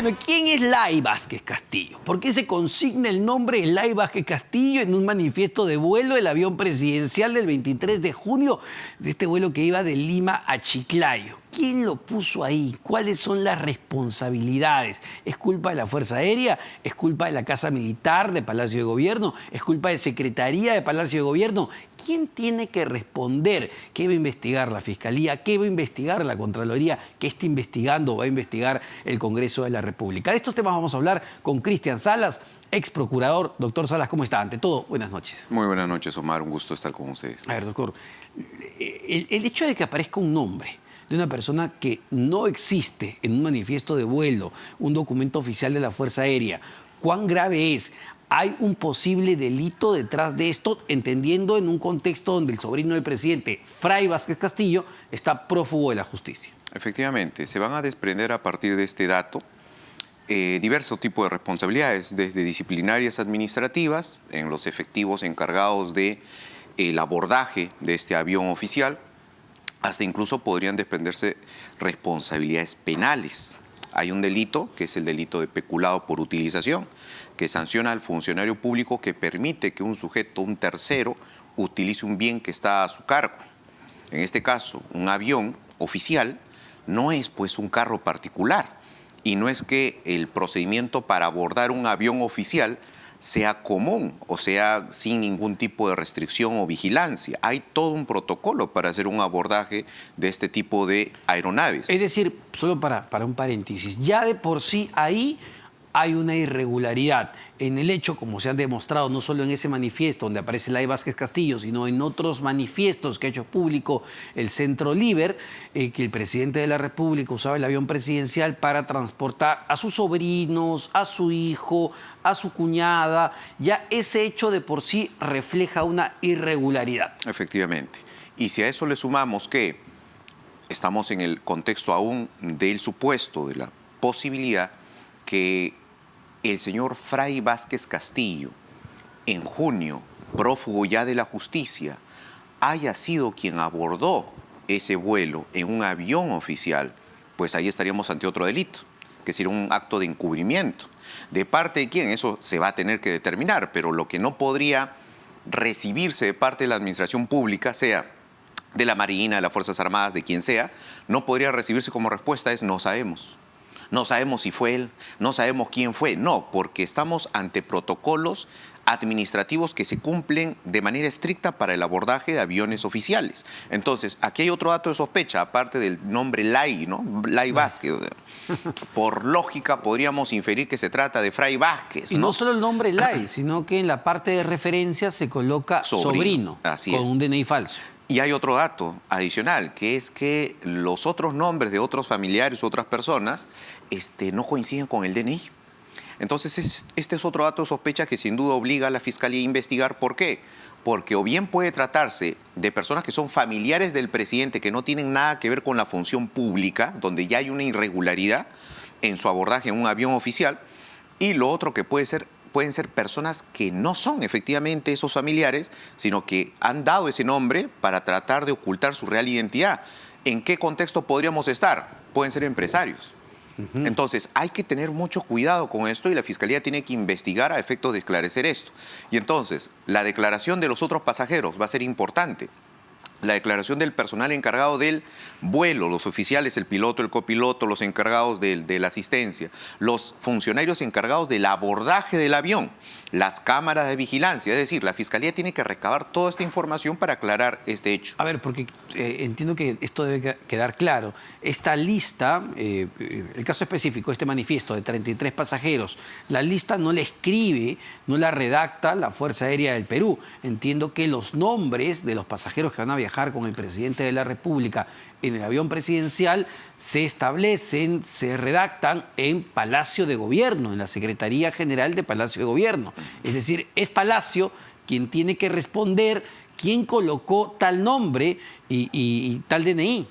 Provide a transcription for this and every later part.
Bueno, ¿quién es Lai Vázquez Castillo? ¿Por qué se consigna el nombre de Lai Vázquez Castillo en un manifiesto de vuelo del avión presidencial del 23 de junio de este vuelo que iba de Lima a Chiclayo? ¿Quién lo puso ahí? ¿Cuáles son las responsabilidades? ¿Es culpa de la Fuerza Aérea? ¿Es culpa de la Casa Militar de Palacio de Gobierno? ¿Es culpa de Secretaría de Palacio de Gobierno? ¿Quién tiene que responder? ¿Qué va a investigar la Fiscalía? ¿Qué va a investigar la Contraloría? ¿Qué está investigando o va a investigar el Congreso de la República? De estos temas vamos a hablar con Cristian Salas, ex procurador. Doctor Salas, ¿cómo está? Ante todo, buenas noches. Muy buenas noches, Omar. Un gusto estar con ustedes. A ver, doctor, el hecho de que aparezca un nombre de una persona que no existe en un manifiesto de vuelo, un documento oficial de la Fuerza Aérea, ¿cuán grave es? ¿Hay un posible delito detrás de esto, entendiendo en un contexto donde el sobrino del presidente, Fray Vázquez Castillo, está prófugo de la justicia? Efectivamente, se van a desprender a partir de este dato diversos tipos de responsabilidades, desde disciplinarias administrativas, en los efectivos encargados del abordaje de este avión oficial, hasta incluso podrían desprenderse responsabilidades penales. Hay un delito, que es el delito de peculado por utilización, que sanciona al funcionario público que permite que un sujeto, un tercero, utilice un bien que está a su cargo. En este caso, un avión oficial no es pues un carro particular, y no es que el procedimiento para abordar un avión oficial sea común, o sea, sin ningún tipo de restricción o vigilancia. Hay todo un protocolo para hacer un abordaje de este tipo de aeronaves. Es decir, solo para un paréntesis, ya de por sí ahí hay una irregularidad en el hecho, como se han demostrado no solo en ese manifiesto donde aparece Lai Vázquez Castillo, sino en otros manifiestos que ha hecho público el Centro Liber, que el presidente de la República usaba el avión presidencial para transportar a sus sobrinos, a su hijo, a su cuñada. Ya ese hecho de por sí refleja una irregularidad. Efectivamente. Y si a eso le sumamos que estamos en el contexto aún del supuesto, de la posibilidad que el señor Fray Vázquez Castillo, en junio, prófugo ya de la justicia, haya sido quien abordó ese vuelo en un avión oficial, pues ahí estaríamos ante otro delito, que sería un acto de encubrimiento. ¿De parte de quién? Eso se va a tener que determinar, pero lo que no podría recibirse de parte de la administración pública, sea de la Marina, de las Fuerzas Armadas, de quien sea, no podría recibirse como respuesta es no sabemos. No sabemos si fue él, no sabemos quién fue. No, porque estamos ante protocolos administrativos que se cumplen de manera estricta para el abordaje de aviones oficiales. Entonces, aquí hay otro dato de sospecha, aparte del nombre Lai, ¿no? Lai Vázquez. Por lógica, podríamos inferir que se trata de Fray Vázquez, ¿no? Y no solo el nombre Lai, sino que en la parte de referencia se coloca sobrino así con es. un DNI falso. Y hay otro dato adicional, que es que los otros nombres de otros familiares u otras personas no coinciden con el DNI. Entonces, este es otro dato de sospecha que sin duda obliga a la Fiscalía a investigar. ¿Por qué? Porque o bien puede tratarse de personas que son familiares del presidente, que no tienen nada que ver con la función pública, donde ya hay una irregularidad en su abordaje en un avión oficial, y lo otro que pueden ser personas que no son efectivamente esos familiares, sino que han dado ese nombre para tratar de ocultar su real identidad. ¿En qué contexto podríamos estar? Pueden ser empresarios. Entonces, hay que tener mucho cuidado con esto y la Fiscalía tiene que investigar a efectos de esclarecer esto. Y entonces, la declaración de los otros pasajeros va a ser importante. La declaración del personal encargado del vuelo, los oficiales, el piloto, el copiloto, los encargados de la asistencia, los funcionarios encargados del abordaje del avión, las cámaras de vigilancia. Es decir, la Fiscalía tiene que recabar toda esta información para aclarar este hecho. A ver, porque entiendo que esto debe quedar claro. Esta lista, el caso específico, este manifiesto de 33 pasajeros, la lista no la escribe, no la redacta la Fuerza Aérea del Perú. Entiendo que los nombres de los pasajeros que van a viajar con el presidente de la República en el avión presidencial se establecen, se redactan en Palacio de Gobierno, en la Secretaría General de Palacio de Gobierno. Es decir, es Palacio quien tiene que responder quién colocó tal nombre y tal DNI.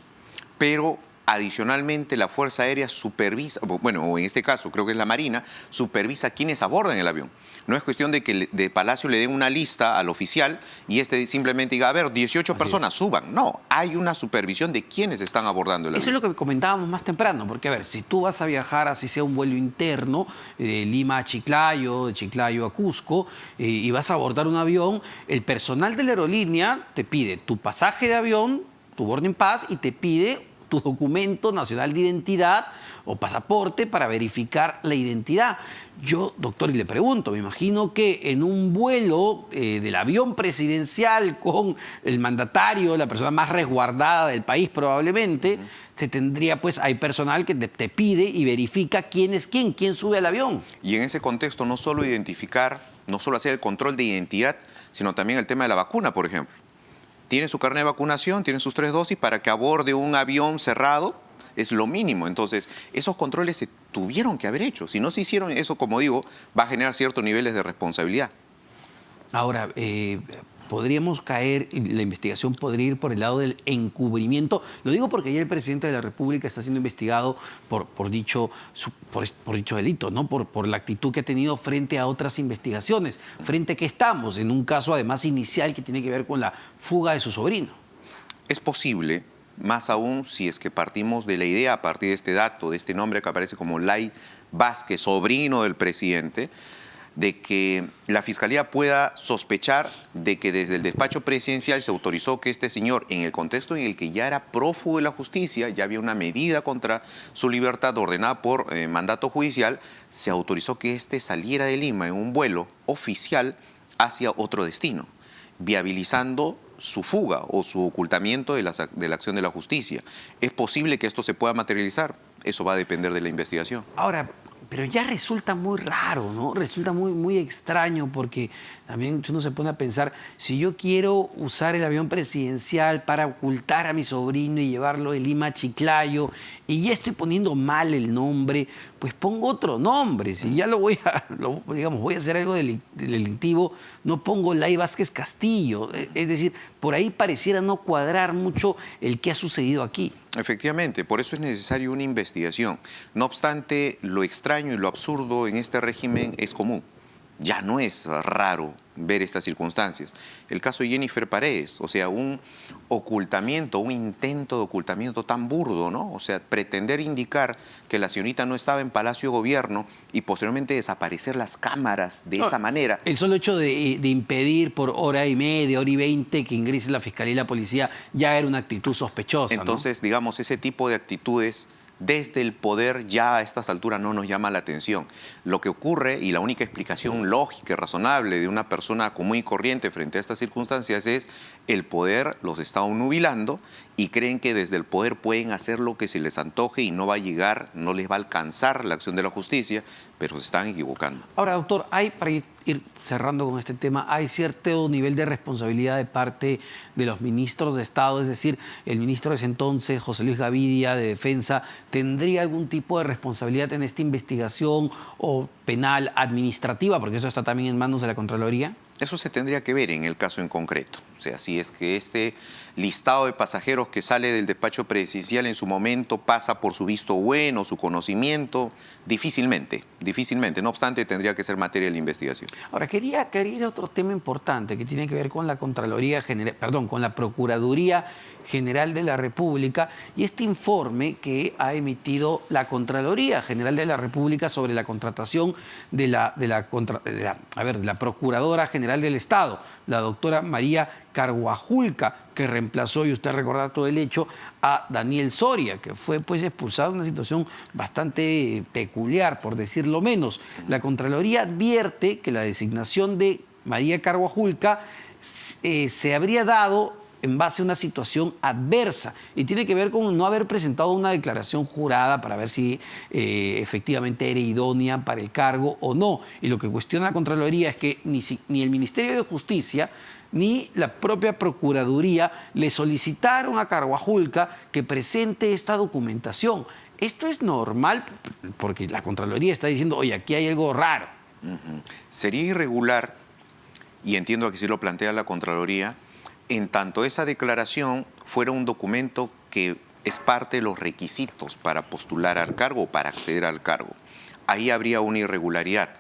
Pero adicionalmente la Fuerza Aérea supervisa, bueno, en este caso creo que es la Marina, supervisa quiénes abordan el avión. No es cuestión de que de Palacio le den una lista al oficial y simplemente diga, a ver, 18 personas suban. No, hay una supervisión de quienes están abordando el avión. Eso es lo que comentábamos más temprano, porque a ver, si tú vas a viajar, así sea un vuelo interno, de Lima a Chiclayo, de Chiclayo a Cusco, y vas a abordar un avión, el personal de la aerolínea te pide tu pasaje de avión, tu boarding pass, y te pide tu documento nacional de identidad o pasaporte para verificar la identidad. Yo, doctor, y le pregunto, me imagino que en un vuelo del avión presidencial con el mandatario, la persona más resguardada del país probablemente, se tendría, pues, hay personal que te pide y verifica quién es quién sube al avión. Y en ese contexto no solo identificar, no solo hacer el control de identidad, sino también el tema de la vacuna, por ejemplo. Tiene su carnet de vacunación, tiene sus 3 dosis para que aborde un avión cerrado, es lo mínimo. Entonces, esos controles se tuvieron que haber hecho. Si no se hicieron eso, como digo, va a generar ciertos niveles de responsabilidad. Ahora, podríamos caer, la investigación podría ir por el lado del encubrimiento. Lo digo porque ya el presidente de la República está siendo investigado por dicho delito, ¿no? Por la actitud que ha tenido frente a otras investigaciones. Frente a que estamos en un caso además inicial que tiene que ver con la fuga de su sobrino. Es posible, más aún si es que partimos de la idea a partir de este dato, de este nombre que aparece como Lai Vázquez, sobrino del presidente, de que la Fiscalía pueda sospechar de que desde el despacho presidencial se autorizó que este señor, en el contexto en el que ya era prófugo de la justicia, ya había una medida contra su libertad ordenada por mandato judicial, se autorizó que este saliera de Lima en un vuelo oficial hacia otro destino, viabilizando su fuga o su ocultamiento de la acción de la justicia. ¿Es posible que esto se pueda materializar? Eso va a depender de la investigación. Ahora, pero ya resulta muy raro, ¿no? Resulta muy extraño porque también uno se pone a pensar, si yo quiero usar el avión presidencial para ocultar a mi sobrino y llevarlo de Lima a Chiclayo y ya estoy poniendo mal el nombre, pues pongo otro nombre. Si ya voy a hacer algo delictivo, no pongo Lai Vázquez Castillo. Es decir, por ahí pareciera no cuadrar mucho el que ha sucedido aquí. Efectivamente, por eso es necesaria una investigación. No obstante, lo extraño y lo absurdo en este régimen es común. Ya no es raro ver estas circunstancias. El caso de Jennifer Paredes, o sea, un ocultamiento, un intento de ocultamiento tan burdo, ¿no? O sea, pretender indicar que la señorita no estaba en Palacio de Gobierno y posteriormente desaparecer las cámaras de esa manera. El solo hecho de impedir por hora y media, hora y 20 que ingrese la Fiscalía y la Policía ya era una actitud sospechosa, Entonces, ¿no? digamos, ese tipo de actitudes desde el poder ya a estas alturas no nos llama la atención. Lo que ocurre y la única explicación lógica y razonable de una persona común y corriente frente a estas circunstancias es el poder los está nubilando y creen que desde el poder pueden hacer lo que se les antoje y no va a llegar, no les va a alcanzar la acción de la justicia, pero se están equivocando. Ahora, doctor, para ir cerrando con este tema, hay cierto nivel de responsabilidad de parte de los ministros de Estado, es decir, el ministro de ese entonces, José Luis Gavidia, de Defensa, ¿tendría algún tipo de responsabilidad en esta investigación o penal, administrativa, porque eso está también en manos de la Contraloría? Eso se tendría que ver en el caso en concreto. O sea, si es que este listado de pasajeros que sale del despacho presidencial en su momento pasa por su visto bueno, su conocimiento, difícilmente. No obstante, tendría que ser materia de la investigación. Ahora, quería ir a otro tema importante que tiene que ver con la Contraloría General, perdón, con la Procuraduría General de la República y este informe que ha emitido la Contraloría General de la República sobre la contratación de la Procuradora General del Estado, la doctora María Carguajulca, que reemplazó, y usted recordará todo el hecho, a Daniel Soria, que fue pues expulsado en una situación bastante peculiar, por decirlo menos. La Contraloría advierte que la designación de María Carguajulca se habría dado en base a una situación adversa y tiene que ver con no haber presentado una declaración jurada para ver si efectivamente era idónea para el cargo o no. Y lo que cuestiona la Contraloría es que ni el Ministerio de Justicia ni la propia Procuraduría le solicitaron a Carguajulca que presente esta documentación. Esto es normal porque la Contraloría está diciendo, oye, aquí hay algo raro. Sería irregular, y entiendo que sí lo plantea la Contraloría, en tanto esa declaración fuera un documento que es parte de los requisitos para postular al cargo o para acceder al cargo. Ahí habría una irregularidad.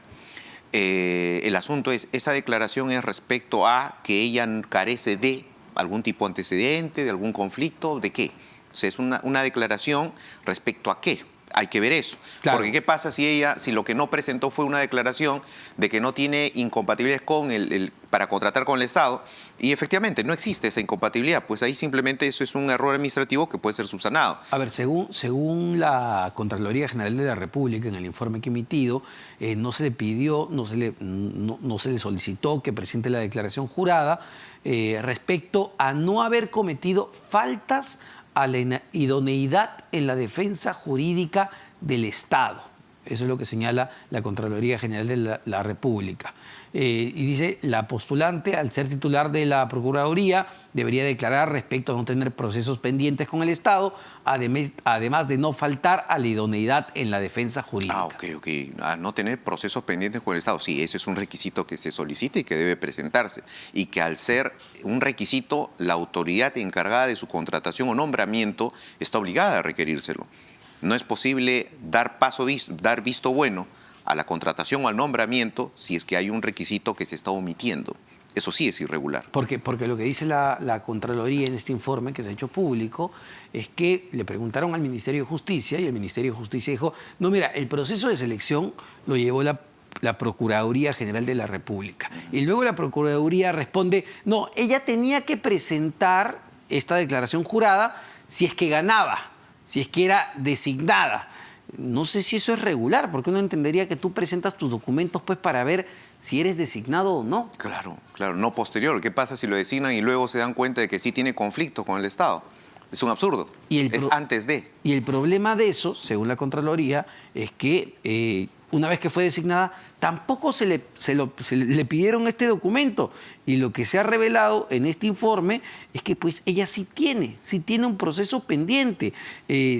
El asunto es, esa declaración es respecto a que ella carece de algún tipo de antecedente, de algún conflicto, ¿de qué? O sea, es una declaración respecto a qué. Hay que ver eso. Claro. Porque ¿qué pasa si lo que no presentó fue una declaración de que no tiene incompatibilidades para contratar con el Estado? Y efectivamente no existe esa incompatibilidad. Pues ahí simplemente eso es un error administrativo que puede ser subsanado. A ver, según la Contraloría General de la República, en el informe que ha emitido, no se le pidió, no se le solicitó que presente la declaración jurada respecto a no haber cometido faltas a la idoneidad en la defensa jurídica del Estado. Eso es lo que señala la Contraloría General de la República. Y dice, la postulante, al ser titular de la Procuraduría, debería declarar respecto a no tener procesos pendientes con el Estado, además de no faltar a la idoneidad en la defensa jurídica. Ok. A no tener procesos pendientes con el Estado. Sí, ese es un requisito que se solicita y que debe presentarse. Y que al ser un requisito, la autoridad encargada de su contratación o nombramiento está obligada a requerírselo. No es posible dar visto bueno a la contratación o al nombramiento si es que hay un requisito que se está omitiendo. Eso sí es irregular. Porque lo que dice la Contraloría en este informe que se ha hecho público es que le preguntaron al Ministerio de Justicia y el Ministerio de Justicia dijo, no, mira, el proceso de selección lo llevó la Procuraduría General de la República. Y luego la Procuraduría responde, no, ella tenía que presentar esta declaración jurada si es que ganaba, si es que era designada. No sé si eso es regular, porque uno entendería que tú presentas tus documentos pues para ver si eres designado o no. Claro, no posterior. ¿Qué pasa si lo designan y luego se dan cuenta de que sí tiene conflicto con el Estado? Es un absurdo. Es antes de. Y el problema de eso, según la Contraloría, es que una vez que fue designada, tampoco se le pidieron este documento. Y lo que se ha revelado en este informe es que pues ella sí tiene un proceso pendiente.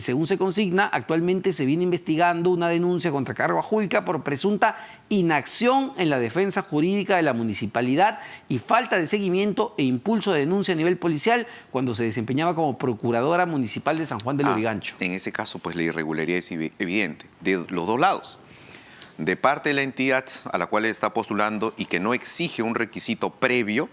Según se consigna, actualmente se viene investigando una denuncia contra Cargo Ajulca por presunta inacción en la defensa jurídica de la municipalidad y falta de seguimiento e impulso de denuncia a nivel policial cuando se desempeñaba como procuradora municipal de San Juan del Lurigancho. En ese caso, pues la irregularidad es evidente, de los dos lados. De parte de la entidad a la cual está postulando y que no exige un requisito previo,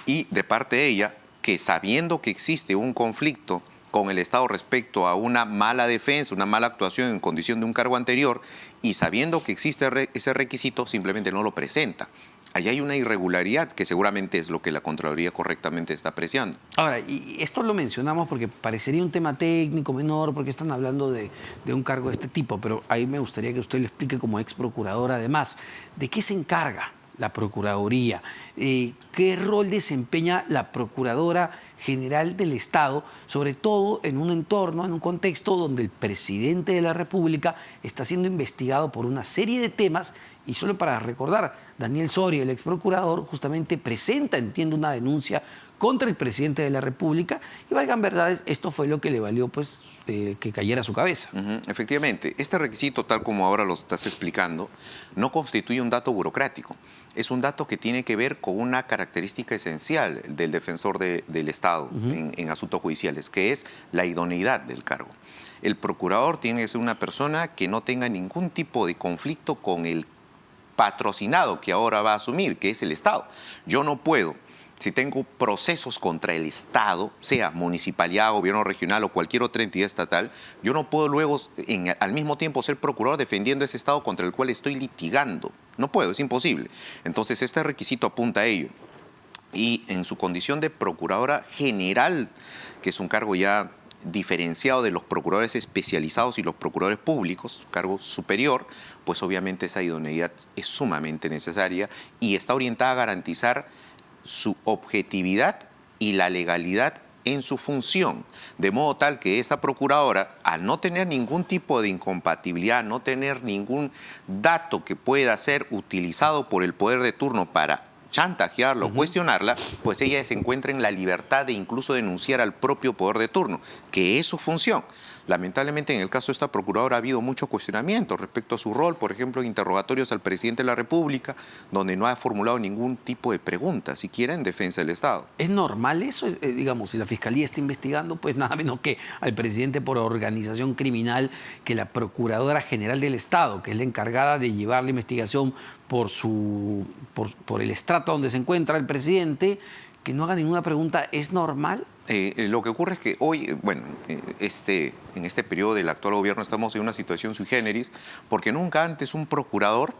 y de parte de ella que sabiendo que existe un conflicto con el Estado respecto a una mala defensa, una mala actuación en condición de un cargo anterior, y sabiendo que existe ese requisito, simplemente no lo presenta. Allí hay una irregularidad que seguramente es lo que la Contraloría correctamente está apreciando. Ahora, y esto lo mencionamos porque parecería un tema técnico menor, porque están hablando de un cargo de este tipo, pero ahí me gustaría que usted lo explique como ex procuradora además. ¿De qué se encarga la Procuraduría? ¿Qué rol desempeña la Procuradora General del Estado, sobre todo en un entorno, en un contexto donde el presidente de la República está siendo investigado por una serie de temas? Y solo para recordar, Daniel Soria, el ex procurador, justamente presenta, entiendo, una denuncia contra el presidente de la República y, valgan verdades, esto fue lo que le valió pues, que cayera a su cabeza. Efectivamente, este requisito, tal como ahora lo estás explicando, no constituye un dato burocrático. Es un dato que tiene que ver con una característica esencial del defensor del Estado en asuntos judiciales, que es la idoneidad del cargo. El procurador tiene que ser una persona que no tenga ningún tipo de conflicto con el patrocinado que ahora va a asumir, que es el Estado. Yo no puedo, si tengo procesos contra el Estado, sea municipalidad, gobierno regional o cualquier otra entidad estatal, yo no puedo luego al mismo tiempo ser procurador defendiendo ese Estado contra el cual estoy litigando. No puedo, es imposible. Entonces este requisito apunta a ello. Y en su condición de procuradora general, que es un cargo ya diferenciado de los procuradores especializados y los procuradores públicos, cargo superior, pues obviamente esa idoneidad es sumamente necesaria y está orientada a garantizar su objetividad y la legalidad en su función, de modo tal que esa procuradora, al no tener ningún tipo de incompatibilidad, no tener ningún dato que pueda ser utilizado por el poder de turno para chantajearla o cuestionarla, pues ella se encuentra en la libertad de incluso denunciar al propio poder de turno, que es su función. Lamentablemente, en el caso de esta procuradora ha habido mucho cuestionamiento respecto a su rol, por ejemplo, en interrogatorios al presidente de la República, donde no ha formulado ningún tipo de pregunta, siquiera en defensa del Estado. ¿Es normal eso? Digamos, si la Fiscalía está investigando, pues nada menos que al presidente por organización criminal, que la Procuradora General del Estado, que es la encargada de llevar la investigación por el estrato donde se encuentra el presidente, que no haga ninguna pregunta, ¿es normal? Lo que ocurre es que hoy, bueno, en este periodo del actual gobierno estamos en una situación sui generis, porque nunca antes un procurador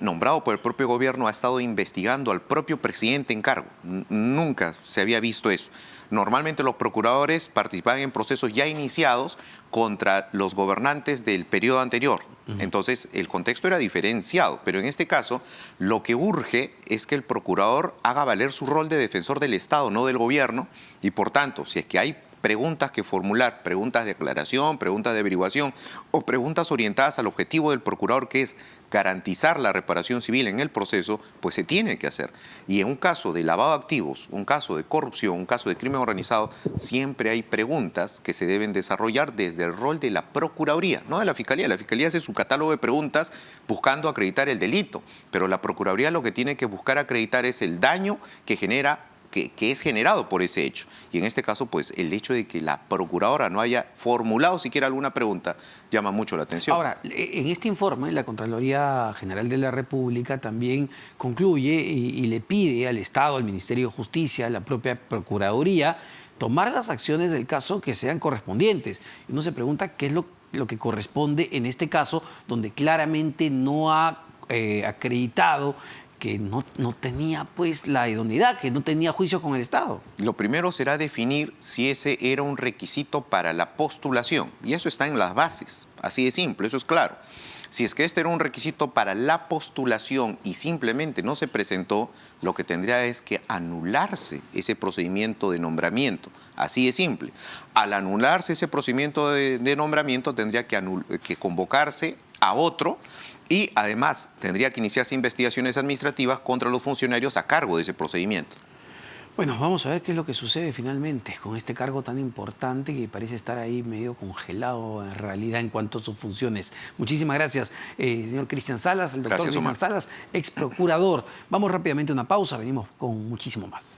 nombrado por el propio gobierno ha estado investigando al propio presidente en cargo. Nunca se había visto eso. Normalmente los procuradores participaban en procesos ya iniciados contra los gobernantes del periodo anterior. Entonces, el contexto era diferenciado, pero en este caso, lo que urge es que el procurador haga valer su rol de defensor del Estado, no del gobierno, y por tanto, si es que hay preguntas que formular, preguntas de aclaración, preguntas de averiguación o preguntas orientadas al objetivo del procurador, que es garantizar la reparación civil en el proceso, pues se tiene que hacer. Y en un caso de lavado de activos, un caso de corrupción, un caso de crimen organizado, siempre hay preguntas que se deben desarrollar desde el rol de la Procuraduría, no de la Fiscalía. La Fiscalía hace su catálogo de preguntas buscando acreditar el delito, pero la Procuraduría lo que tiene que buscar acreditar es el daño que genera que es generado por ese hecho. Y en este caso, pues, el hecho de que la procuradora no haya formulado siquiera alguna pregunta llama mucho la atención. Ahora, en este informe, la Contraloría General de la República también concluye y le pide al Estado, al Ministerio de Justicia, a la propia Procuraduría, tomar las acciones del caso que sean correspondientes. Y uno se pregunta qué es lo que corresponde en este caso, donde claramente no ha acreditado que no tenía pues la idoneidad, que no tenía juicio con el Estado. Lo primero será definir si ese era un requisito para la postulación, y eso está en las bases, así de simple, eso es claro. Si es que este era un requisito para la postulación y simplemente no se presentó, lo que tendría es que anularse ese procedimiento de nombramiento, así de simple. Al anularse ese procedimiento de nombramiento tendría que convocarse a otro, y además tendría que iniciarse investigaciones administrativas contra los funcionarios a cargo de ese procedimiento. Bueno, vamos a ver qué es lo que sucede finalmente con este cargo tan importante que parece estar ahí medio congelado en realidad en cuanto a sus funciones. Muchísimas gracias, señor Cristian Salas, el doctor Cristian Salas, ex procurador. Vamos rápidamente a una pausa, venimos con muchísimo más.